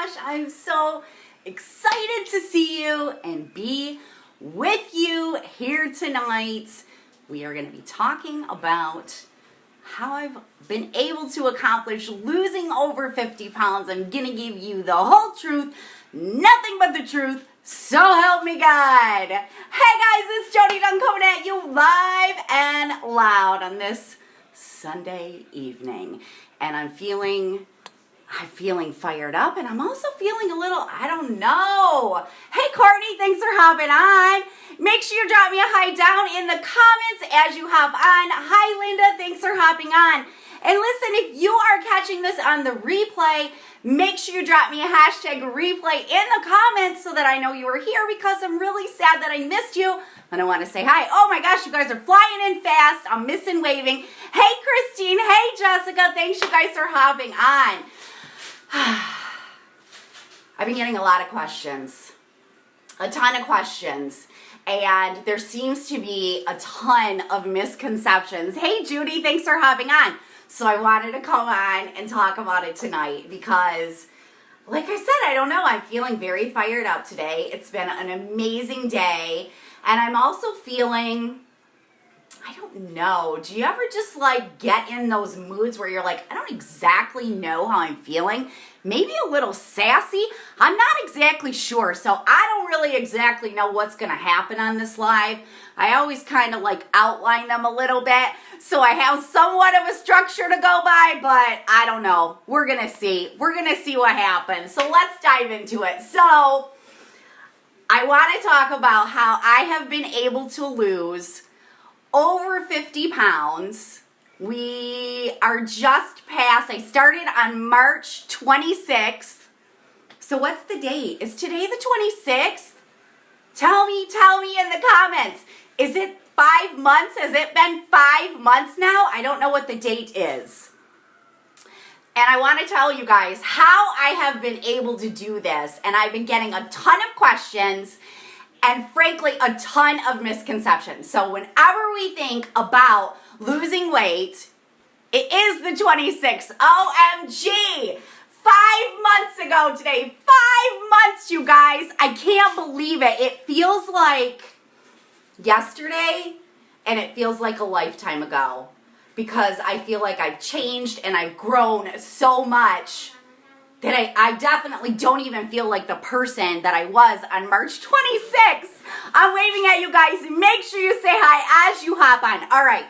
gosh, I'm so excited to see you and be with you here tonight. We are going to be talking about how I've been able to accomplish losing over 50 pounds. I'm going to give you the whole truth, nothing but the truth, so help me God. Hey guys, it's Jody Dunn coming at you live and loud on this Sunday evening. And I'm feeling fired up, and I'm also feeling a little, I don't know. Hey Courtney, thanks for hopping on. Make sure you drop me a hi down in the comments as you hop on. Hi Linda, thanks for hopping on. And listen, if you are catching this on the replay, make sure you drop me a hashtag replay in the comments so that I know you were here, because I'm really sad that I missed you. And I want to say hi. Oh my gosh, you guys are flying in fast. I'm missing waving. Hey Christine, hey Jessica, thanks you guys for hopping on. I've been getting a lot of questions, a ton of questions, and there seems to be a ton of misconceptions. Hey Judy, thanks for hopping on. So I wanted to come on and talk about it tonight because, like I said, I don't know, I'm feeling very fired up today. It's been an amazing day, and I'm also feeling, I don't know, do you ever just like get in those moods where you're like, I don't exactly know how I'm feeling? Maybe a little sassy? I'm not exactly sure, so I don't really exactly know what's gonna happen on this live. I always kind of like outline them a little bit, so I have somewhat of a structure to go by, but I don't know. We're gonna see. We're gonna see what happens. So let's dive into it. So I want to talk about how I have been able to lose over 50 pounds. We are just past, I started on March 26th. So what's the date? Is today the 26th? Tell me in the comments. Is it 5 months? Has it been 5 months now? I don't know what the date is. And I want to tell you guys how I have been able to do this. And I've been getting a ton of questions and frankly, a ton of misconceptions. So whenever we think about losing weight, it is the 26th. OMG! 5 months ago today. 5 months, you guys. I can't believe it. It feels like yesterday, and it feels like a lifetime ago, because I feel like I've changed and I've grown so much that I definitely don't even feel like the person that I was on March 26th. I'm waving at you guys. Make sure you say hi as you hop on. All right.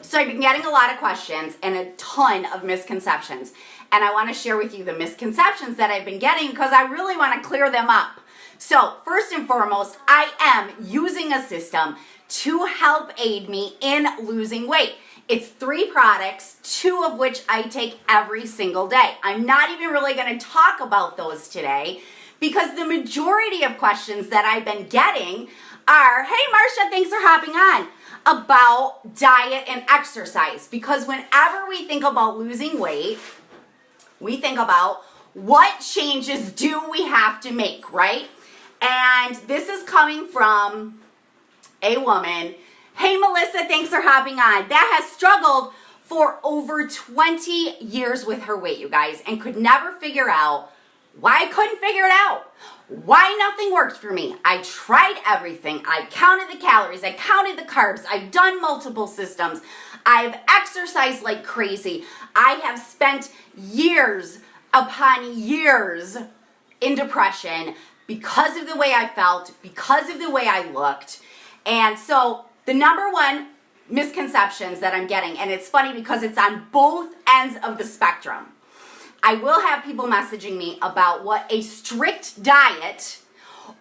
So I've been getting a lot of questions and a ton of misconceptions. And I want to share with you the misconceptions that I've been getting because I really want to clear them up. So first and foremost, I am using a system to help aid me in losing weight. It's 3 products, 2 of which I take every single day. I'm not even really going to talk about those today because the majority of questions that I've been getting are, hey Marcia, thanks for hopping on, about diet and exercise. Because whenever we think about losing weight, we think about what changes do we have to make, right? And this is coming from a woman. Hey Melissa, thanks for hopping on. That has struggled for over 20 years with her weight, you guys, and could never figure out why I couldn't figure it out. Why nothing worked for me. I tried everything. I counted the calories. I counted the carbs. I've done multiple systems. I've exercised like crazy. I have spent years upon years in depression because of the way I felt, because of the way I looked. And so the number one misconceptions that I'm getting, and it's funny because it's on both ends of the spectrum. I will have people messaging me about what a strict diet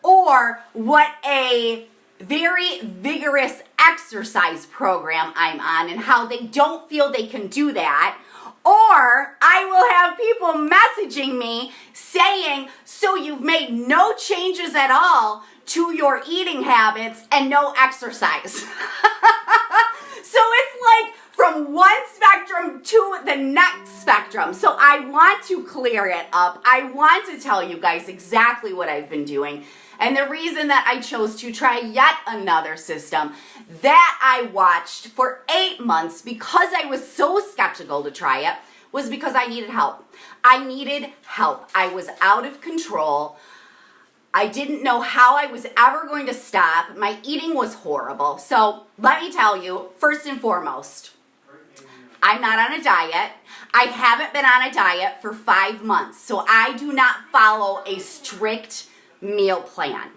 or what a very vigorous exercise program I'm on and how they don't feel they can do that. Or I will have people messaging me saying, so you've made no changes at all to your eating habits and no exercise. So it's like from one spectrum to the next spectrum. So I want to clear it up. I want to tell you guys exactly what I've been doing. And the reason that I chose to try yet another system that I watched for 8 months because I was so skeptical to try it was because I needed help. I needed help. I was out of control. I didn't know how I was ever going to stop. My eating was horrible. So let me tell you, first and foremost, I'm not on a diet. I haven't been on a diet for 5 months. So I do not follow a strict meal plan.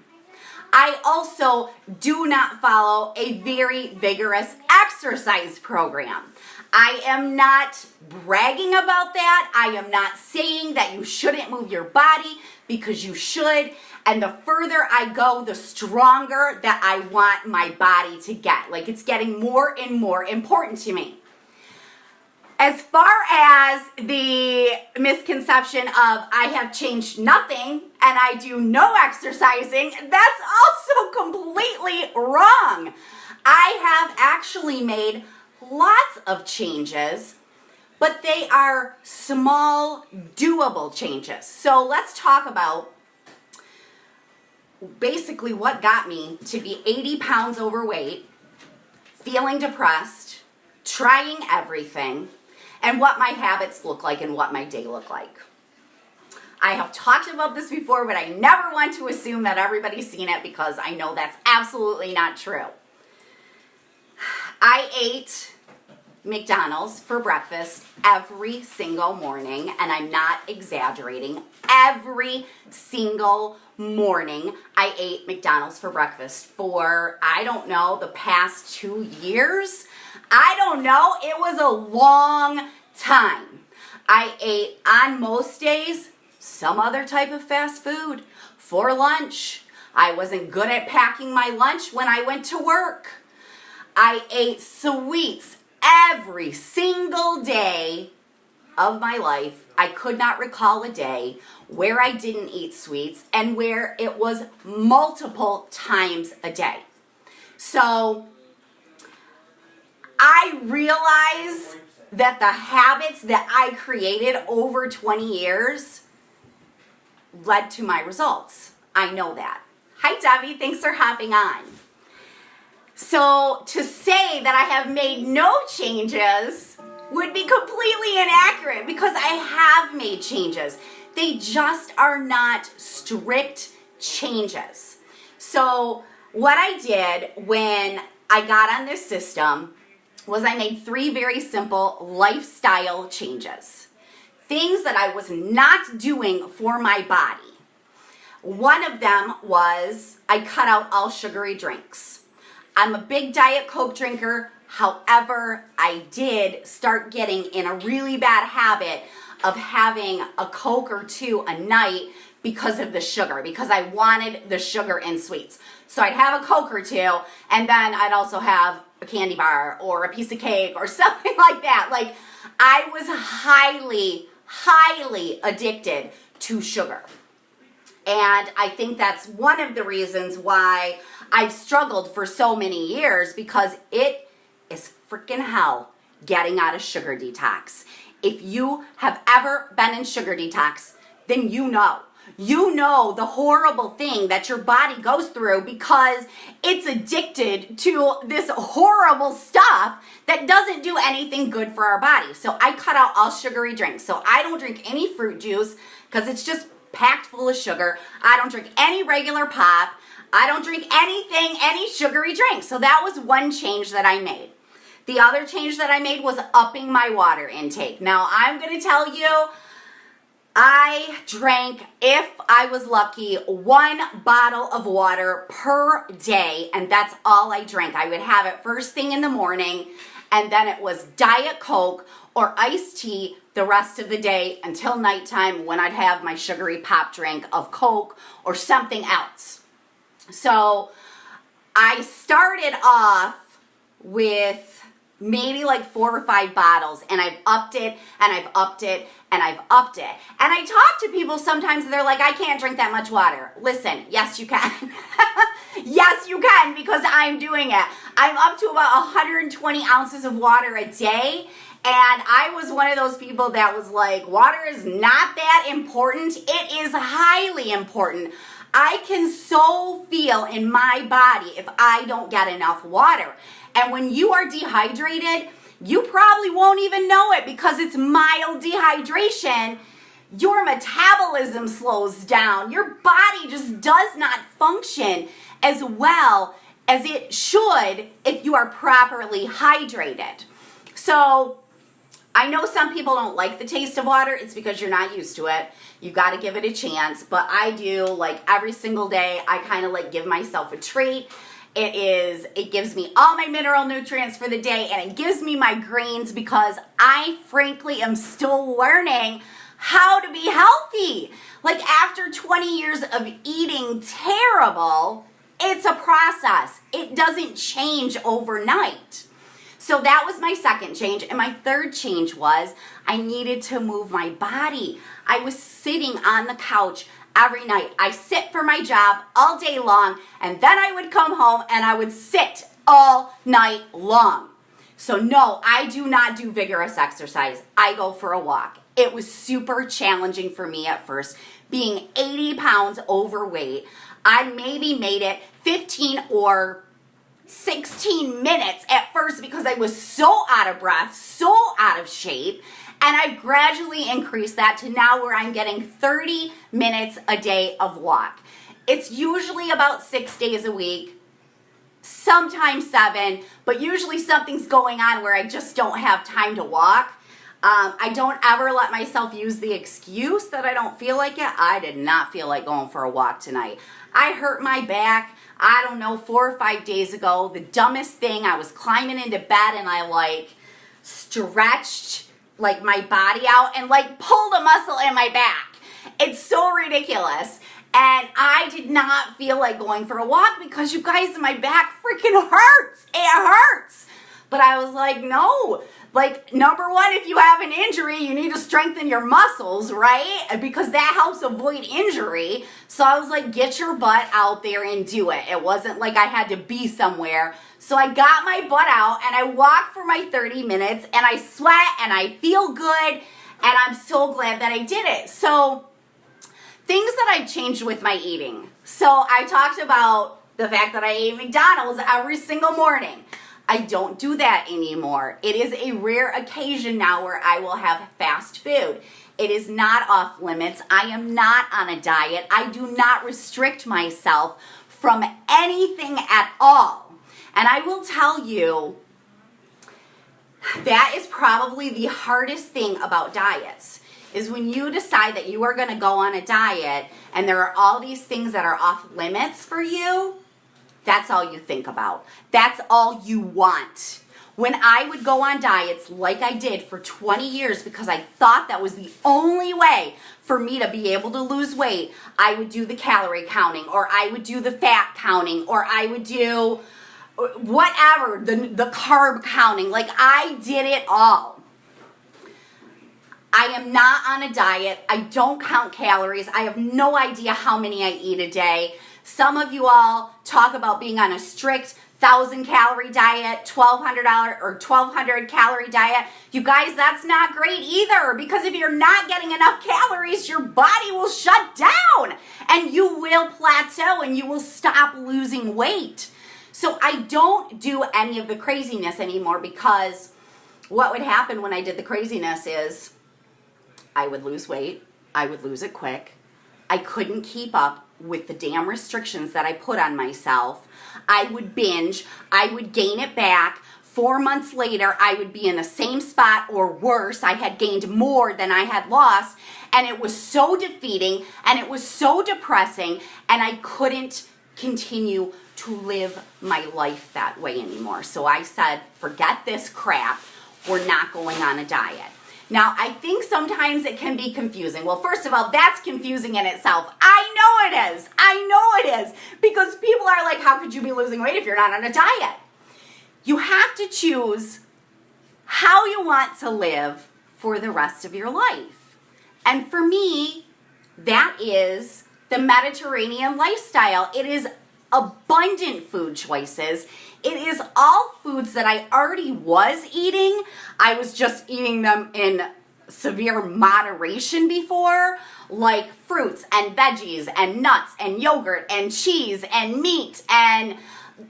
I also do not follow a very vigorous exercise program. I am not bragging about that. I am not saying that you shouldn't move your body, because you should. And the further I go, the stronger that I want my body to get. Like, it's getting more and more important to me. As far as the misconception of I have changed nothing and I do no exercising, that's also completely wrong. I have actually made lots of changes, but they are small, doable changes. So let's talk about basically what got me to be 80 pounds overweight, feeling depressed, trying everything, and what my habits look like and what my day look like. I have talked about this before, but I never want to assume that everybody's seen it, because I know that's absolutely not true. I ate McDonald's for breakfast every single morning, and I'm not exaggerating. Every single morning I ate McDonald's for breakfast for, I don't know, the past 2 years. I don't know. It was a long time. I ate on most days some other type of fast food for lunch. I wasn't good at packing my lunch when I went to work. I ate sweets every single day of my life. I could not recall a day where I didn't eat sweets and where it was multiple times a day. So I realize that the habits that I created over 20 years led to my results. I know that. Hi, Debbie. Thanks for hopping on. So to say that I have made no changes would be completely inaccurate, because I have made changes. They just are not strict changes. So what I did when I got on this system was I made 3 very simple lifestyle changes. Things that I was not doing for my body. One of them was I cut out all sugary drinks. I'm a big Diet Coke drinker. However, I did start getting in a really bad habit of having a Coke or 2 a night because of the sugar, because I wanted the sugar in sweets. So I'd have a Coke or 2, and then I'd also have a candy bar or a piece of cake or something like that. Like, I was highly, highly addicted to sugar. And I think that's one of the reasons why I've struggled for so many years, because it is freaking hell getting out of sugar detox. If you have ever been in sugar detox, then you know. You know the horrible thing that your body goes through, because it's addicted to this horrible stuff that doesn't do anything good for our body. So I cut out all sugary drinks. So I don't drink any fruit juice because it's just packed full of sugar. I don't drink any regular pop. I don't drink anything, any sugary drink. So that was one change that I made. The other change that I made was upping my water intake. Now, I'm going to tell you, I drank, if I was lucky, 1 bottle of water per day, and that's all I drank. I would have it first thing in the morning, and then it was Diet Coke or iced tea the rest of the day until nighttime, when I'd have my sugary pop drink of Coke or something else. So I started off with maybe like 4 or 5 bottles, and I've upped it, and I've upped it, and I've upped it. And I talk to people sometimes, and they're like, I can't drink that much water. Listen, yes, you can. Yes, you can, because I'm doing it. I'm up to about 120 ounces of water a day, and I was one of those people that was like, water is not that important. It is highly important. I can so feel in my body if I don't get enough water. And when you are dehydrated, you probably won't even know it because it's mild dehydration. Your metabolism slows down. Your body just does not function as well as it should if you are properly hydrated. So I know some people don't like the taste of water. It's because you're not used to it. You've got to give it a chance. But I do, like every single day, I kind of like give myself a treat. It gives me all my mineral nutrients for the day, and it gives me my greens because I frankly am still learning how to be healthy. Like after 20 years of eating terrible, it's a process. It doesn't change overnight. So that was my second change. And my third change was I needed to move my body. I was sitting on the couch every night. I sit for my job all day long, and then I would come home and I would sit all night long. So no, I do not do vigorous exercise. I go for a walk. It was super challenging for me at first, being 80 pounds overweight. I maybe made it 15 or 16 minutes at first because I was so out of breath, so out of shape. And I've gradually increased that to now where I'm getting 30 minutes a day of walk. It's usually about 6 days a week, sometimes 7, but usually something's going on where I just don't have time to walk. I don't ever let myself use the excuse that I don't feel like it. I did not feel like going for a walk tonight. I hurt my back, I don't know, 4 or 5 days ago. The dumbest thing, I was climbing into bed and I like stretched like my body out and like pulled a muscle in my back. It's so ridiculous. And I did not feel like going for a walk because you guys, my back freaking hurts. It hurts. But I was like, no. Like, number one, if you have an injury, you need to strengthen your muscles, right? Because that helps avoid injury. So I was like, get your butt out there and do it. It wasn't like I had to be somewhere. So I got my butt out and I walked for my 30 minutes and I sweat and I feel good. And I'm so glad that I did it. So things that I've changed with my eating. So I talked about the fact that I ate McDonald's every single morning. I don't do that anymore. It is a rare occasion now where I will have fast food. It is not off limits. I am not on a diet. I do not restrict myself from anything at all. And I will tell you, that is probably the hardest thing about diets, is when you decide that you are going to go on a diet and there are all these things that are off limits for you. That's all you think about. That's all you want. When I would go on diets like I did for 20 years because I thought that was the only way for me to be able to lose weight, I would do the calorie counting, or I would do the fat counting, or I would do whatever, the carb counting. Like, I did it all. I am not on a diet. I don't count calories. I have no idea how many I eat a day. Some of you all talk about being on a strict 1,000 calorie diet, $1,200 or 1,200 calorie diet. You guys, that's not great either, because if you're not getting enough calories, your body will shut down and you will plateau and you will stop losing weight. So I don't do any of the craziness anymore, because what would happen when I did the craziness is I would lose weight. I would lose it quick. I couldn't keep up with the damn restrictions that I put on myself. I would binge. I would gain it back. 4 months later, I would be in the same spot or worse. I had gained more than I had lost. And it was so defeating and it was so depressing, and I couldn't continue to live my life that way anymore. So I said, forget this crap. We're not going on a diet. Now, I think sometimes it can be confusing. Well, first of all, that's confusing in itself. I know it is. I know it is. Because people are like, how could you be losing weight if you're not on a diet? You have to choose how you want to live for the rest of your life. And for me, that is the Mediterranean lifestyle. It is abundant food choices. It is all foods that I already was eating. I was just eating them in severe moderation before, like fruits and veggies and nuts and yogurt and cheese and meat and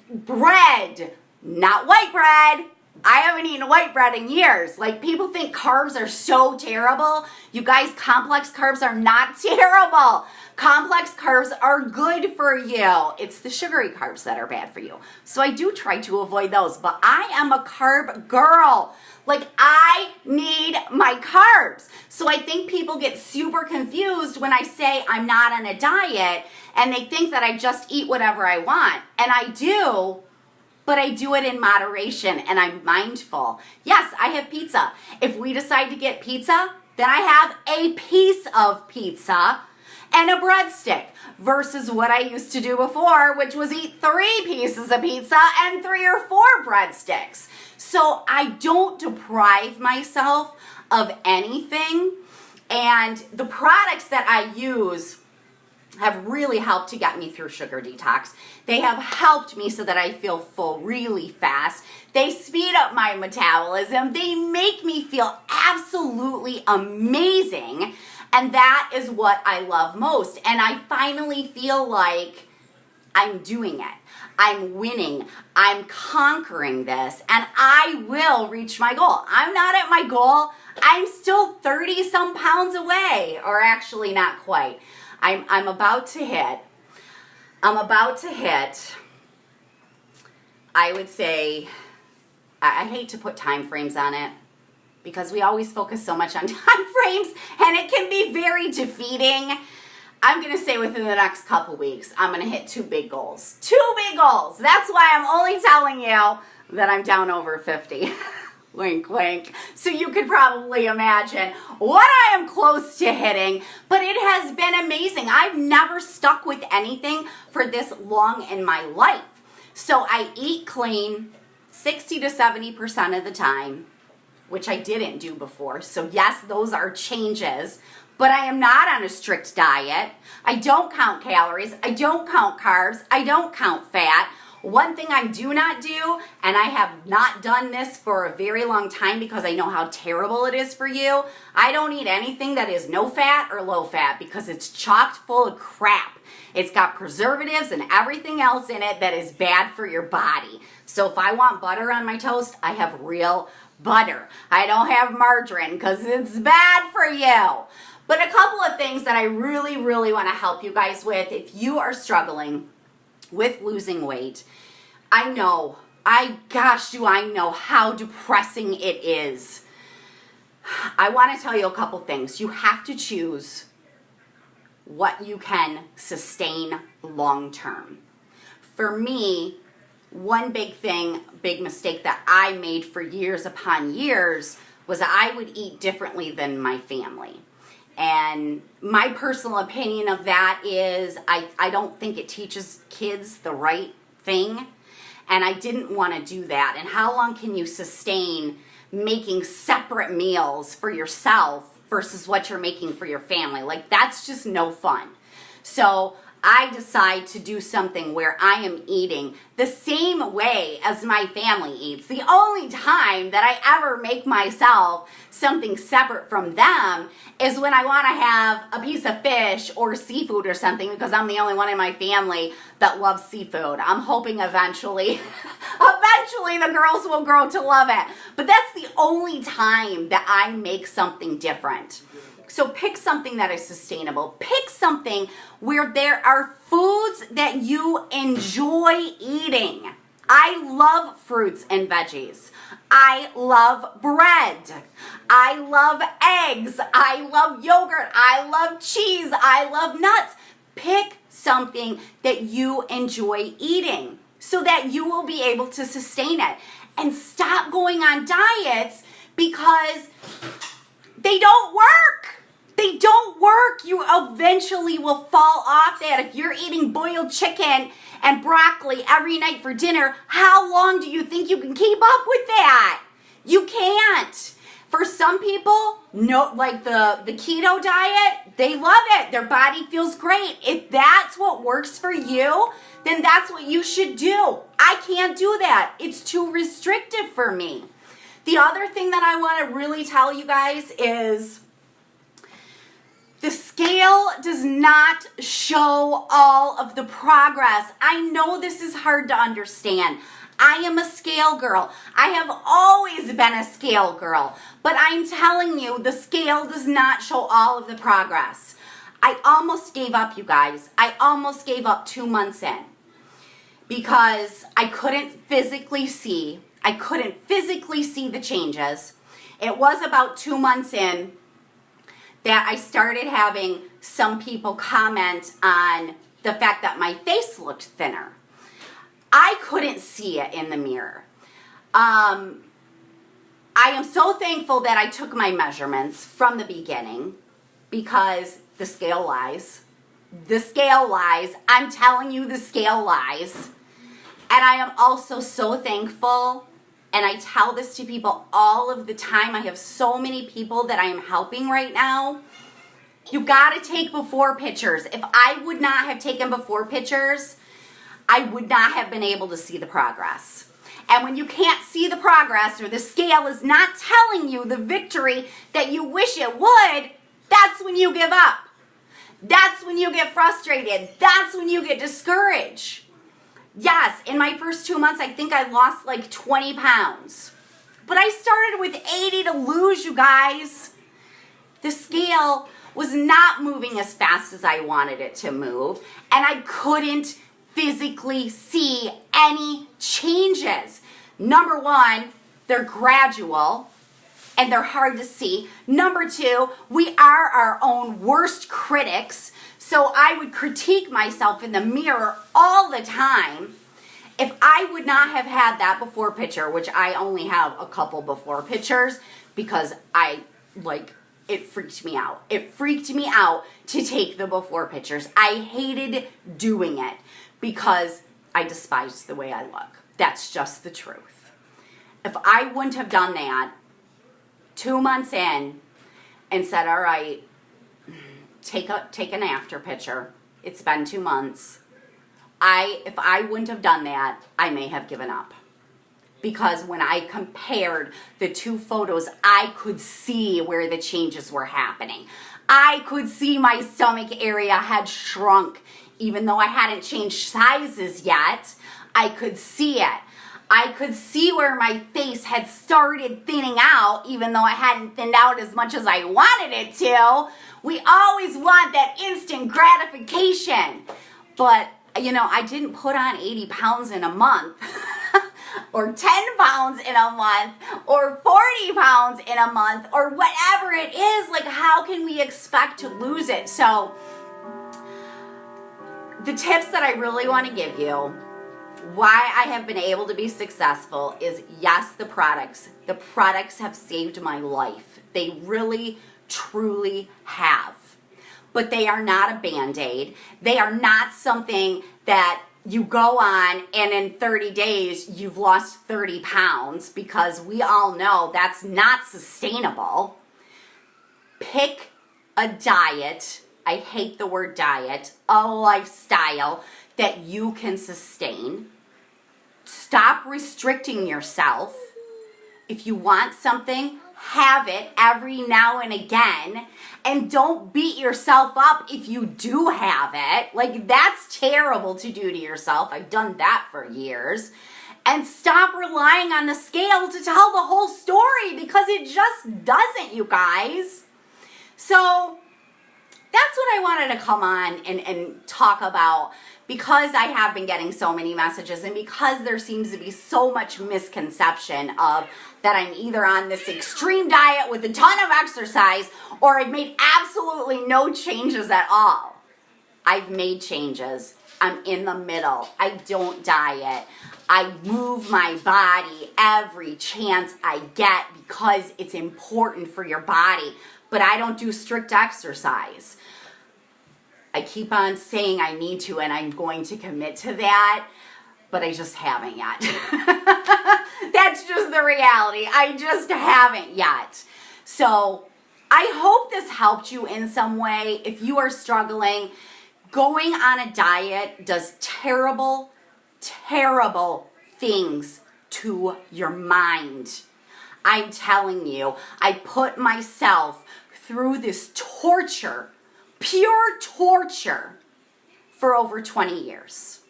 bread. Not white bread, I haven't eaten white bread in years. Like, people think carbs are so terrible. You guys, complex carbs are not terrible. Complex carbs are good for you. It's the sugary carbs that are bad for you. So I do try to avoid those, but I am a carb girl. Like, I need my carbs. So I think people get super confused when I say I'm not on a diet, and they think that I just eat whatever I want. And I do, but I do it in moderation, and I'm mindful. Yes, I have pizza. If we decide to get pizza, then I have a piece of pizza and a breadstick, versus what I used to do before, which was eat 3 pieces of pizza and 3 or 4 breadsticks. So I don't deprive myself of anything, and the products that I use have really helped to get me through sugar detox. They have helped me so that I feel full really fast. They speed up my metabolism. They make me feel absolutely amazing. And that is what I love most. And I finally feel like I'm doing it. I'm winning. I'm conquering this. And I will reach my goal. I'm not at my goal. I'm still 30 some pounds away. Or actually not quite. I'm about to hit, I would say, I hate to put time frames on it, because we always focus so much on time frames, and it can be very defeating. I'm going to say within the next couple weeks, I'm going to hit 2 big goals. 2 big goals. That's why I'm only telling you that I'm down over 50. Wink, wink. So you could probably imagine what I am close to hitting, but it has been amazing. I've never stuck with anything for this long in my life. So I eat clean 60 to 70% of the time, which I didn't do before. So yes, those are changes, but I am not on a strict diet. I don't count calories. I don't count carbs. I don't count fat. One thing I do not do, and I have not done this for a very long time because I know how terrible it is for you, I don't eat anything that is no fat or low fat, because it's chocked full of crap. It's got preservatives and everything else in it that is bad for your body. So if I want butter on my toast, I have real butter. I don't have margarine because it's bad for you. But a couple of things that I really, really want to help you guys with if you are struggling with losing weight. I know how depressing it is. I want to tell you a couple things. You have to choose what you can sustain long term. For me, one big mistake that I made for years upon years was I would eat differently than my family. And my personal opinion of that is I don't think it teaches kids the right thing. And I didn't want to do that. And how long can you sustain making separate meals for yourself versus what you're making for your family? Like, that's just no fun. So I decide to do something where I am eating the same way as my family eats. The only time that I ever make myself something separate from them is when I want to have a piece of fish or seafood or something, because I'm the only one in my family that loves seafood. I'm hoping eventually the girls will grow to love it. But that's the only time that I make something different. So pick something that is sustainable. Pick something where there are foods that you enjoy eating. I love fruits and veggies. I love bread. I love eggs. I love yogurt. I love cheese. I love nuts. Pick something that you enjoy eating so that you will be able to sustain it. And stop going on diets because they don't work. They don't work. You eventually will fall off that. If you're eating boiled chicken and broccoli every night for dinner, how long do you think you can keep up with that? You can't. For some people, no, like the keto diet, they love it. Their body feels great. If that's what works for you, then that's what you should do. I can't do that. It's too restrictive for me. The other thing that I want to really tell you guys is the scale does not show all of the progress. I know this is hard to understand. I am a scale girl. I have always been a scale girl. But I'm telling you, the scale does not show all of the progress. I almost gave up, you guys. I almost gave up 2 months in because I couldn't physically see. I couldn't physically see the changes. It was about 2 months in that I started having some people comment on the fact that my face looked thinner. I couldn't see it in the mirror. I am so thankful that I took my measurements from the beginning because the scale lies. The scale lies. I'm telling you, the scale lies. And I am also so thankful, and I tell this to people all of the time. I have so many people that I am helping right now. You gotta take before pictures. If I would not have taken before pictures, I would not have been able to see the progress. And when you can't see the progress or the scale is not telling you the victory that you wish it would, that's when you give up. That's when you get frustrated. That's when you get discouraged. Yes, in my first 2 months, I think I lost like 20 pounds. But I started with 80 to lose, you guys. The scale was not moving as fast as I wanted it to move, and I couldn't physically see any changes. Number one, they're gradual and they're hard to see. Number two, we are our own worst critics, so I would critique myself in the mirror all the time. If I would not have had that before picture, which I only have a couple before pictures because it freaked me out. It freaked me out to take the before pictures. I hated doing it because I despised the way I look. That's just the truth. If I wouldn't have done that 2 months in and said, all right, take an after picture. It's been 2 months. If I wouldn't have done that, I may have given up. Because when I compared the two photos, I could see where the changes were happening. I could see my stomach area had shrunk. Even though I hadn't changed sizes yet, I could see it. I could see where my face had started thinning out, even though I hadn't thinned out as much as I wanted it to. We always want that instant gratification. But, I didn't put on 80 pounds in a month. Or 10 pounds in a month, or 40 pounds in a month, or whatever it is. Like, how can we expect to lose it? So, the tips that I really want to give you, why I have been able to be successful is, yes, the products. The products have saved my life. They really, truly have. But they are not a Band-Aid. They are not something that you go on and in 30 days you've lost 30 pounds, because we all know that's not sustainable. Pick a diet, I hate the word diet, a lifestyle that you can sustain. Stop restricting yourself. If you want something, have it every now and again, and don't beat yourself up if you do have it. Like, that's terrible to do to yourself. I've done that for years. And stop relying on the scale to tell the whole story, because it just doesn't, you guys. So that's what I wanted to come on and talk about, because I have been getting so many messages, and because there seems to be so much misconception of that I'm either on this extreme diet with a ton of exercise, or I've made absolutely no changes at all. I've made changes. I'm in the middle. I don't diet. I move my body every chance I get because it's important for your body, but I don't do strict exercise. I keep on saying I need to, and I'm going to commit to that, but I just haven't yet. That's just the reality. I just haven't yet. So I hope this helped you in some way. If you are struggling, going on a diet does terrible, terrible things to your mind. I'm telling you, I put myself through this torture, pure torture, for over 20 years.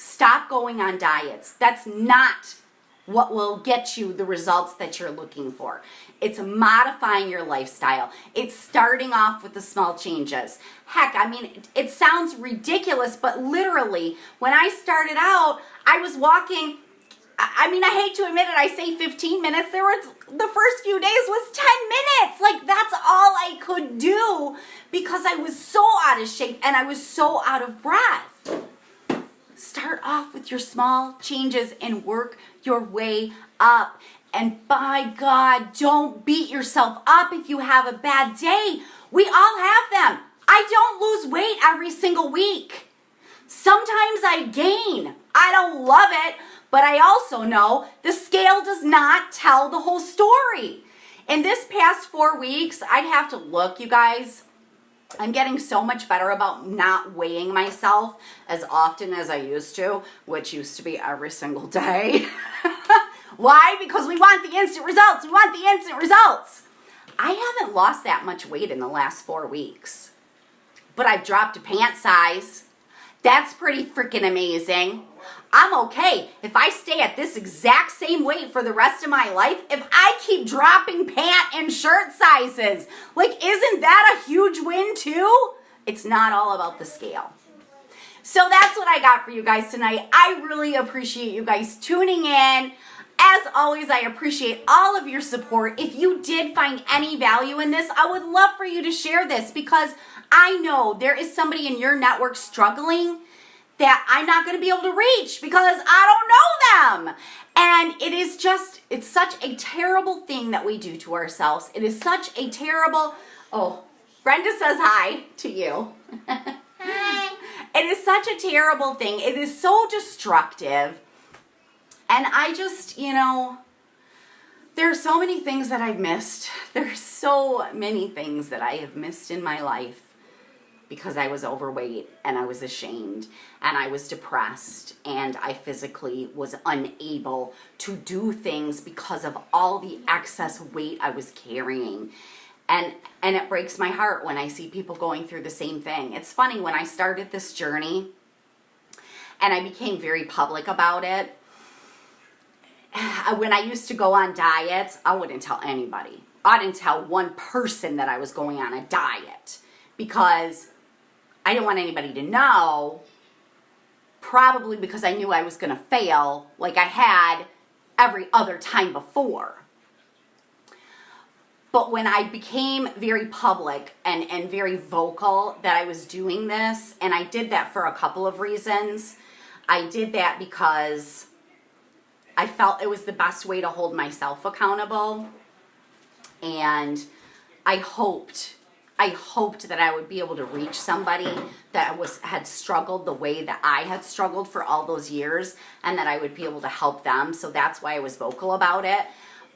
Stop going on diets. That's not what will get you the results that you're looking for. It's modifying your lifestyle. It's starting off with the small changes. Heck, I mean, it sounds ridiculous, but literally, when I started out, I was walking, I mean, I hate to admit it, I say 15 minutes. The first few days was 10 minutes. Like, that's all I could do because I was so out of shape and I was so out of breath. Start off with your small changes and work your way up. And by God, don't beat yourself up if you have a bad day. We all have them. I don't lose weight every single week. Sometimes I gain. I don't love it, but I also know the scale does not tell the whole story. In this past 4 weeks, I'd have to look, you guys. I'm getting so much better about not weighing myself as often as I used to, which used to be every single day. Why? Because we want the instant results. We want the instant results. I haven't lost that much weight in the last 4 weeks, but I've dropped a pant size. That's pretty freaking amazing. I'm okay if I stay at this exact same weight for the rest of my life, if I keep dropping pant and shirt sizes. Like, isn't that a huge win too? It's not all about the scale. So that's what I got for you guys tonight. I really appreciate you guys tuning in. As always, I appreciate all of your support. If you did find any value in this, I would love for you to share this because I know there is somebody in your network struggling that I'm not going to be able to reach because I don't know them. And it's such a terrible thing that we do to ourselves. It is such a terrible, Brenda says hi to you. Hi. It is such a terrible thing. It is so destructive. And I just, there are so many things that I've missed. There's so many things that I have missed in my life because I was overweight and I was ashamed and I was depressed and I physically was unable to do things because of all the excess weight I was carrying. And it breaks my heart when I see people going through the same thing. It's funny, when I started this journey and I became very public about it, when I used to go on diets, I wouldn't tell anybody. I didn't tell one person that I was going on a diet because I didn't want anybody to know, probably because I knew I was going to fail like I had every other time before. But when I became very public and very vocal that I was doing this, and I did that for a couple of reasons. I did that because I felt it was the best way to hold myself accountable. And I hoped that I would be able to reach somebody that had struggled the way that I had struggled for all those years, and that I would be able to help them. So that's why I was vocal about it.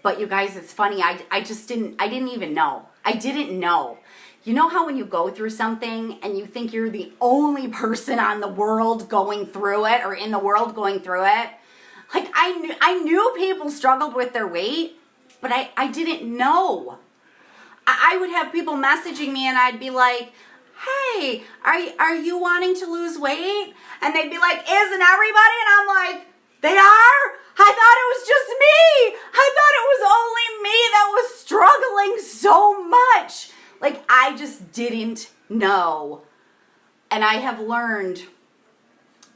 But you guys, it's funny, I didn't even know. I didn't know. You know how when you go through something and you think you're the only person on the world going through it, or in the world going through it? Like, I knew people struggled with their weight, but I didn't know. I would have people messaging me and I'd be like, hey, are you wanting to lose weight? And they'd be like, isn't everybody? And I'm like, they are? I thought it was just me. I thought it was only me that was struggling so much. Like, I just didn't know. And I have learned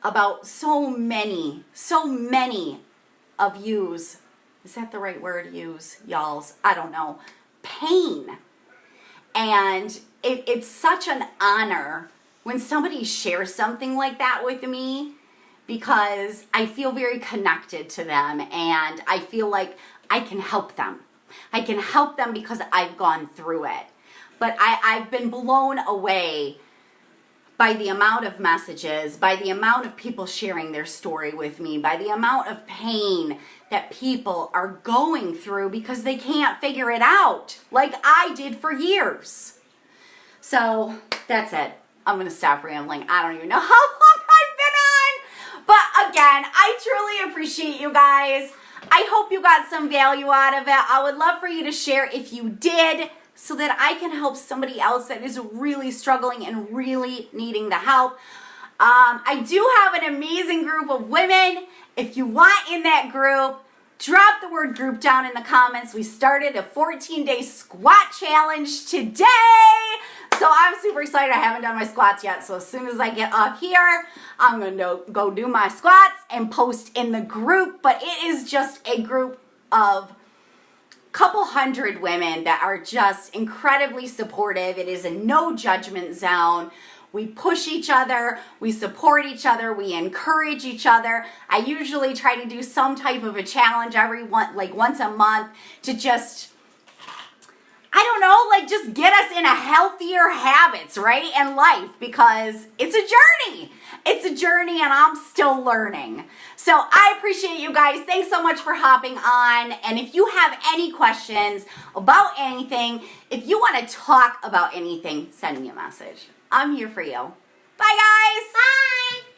about so many of yous. Is that the right word? Yous, y'alls, I don't know. Pain. And it's such an honor when somebody shares something like that with me, because I feel very connected to them and I feel like I can help them. I can help them because I've gone through it. But I've been blown away by the amount of messages, by the amount of people sharing their story with me, by the amount of pain that people are going through because they can't figure it out like I did for years. So that's it. I'm going to stop rambling. I don't even know how long I've been on. But again, I truly appreciate you guys. I hope you got some value out of it. I would love for you to share if you did, so that I can help somebody else that is really struggling and really needing the help. I do have an amazing group of women. If you want in that group, drop the word group down in the comments. We started a 14-day squat challenge today. So I'm super excited. I haven't done my squats yet. So as soon as I get up here, I'm going to go do my squats and post in the group. But it is just a group of couple hundred women that are just incredibly supportive. It is a no judgment zone. We push each other, we support each other, we encourage each other. I usually try to do some type of a challenge once a month to just, just get us in a healthier habits, right? And life, because it's a journey. It's a journey and I'm still learning. So I appreciate you guys. Thanks so much for hopping on. And if you have any questions about anything, if you want to talk about anything, send me a message. I'm here for you. Bye, guys. Bye.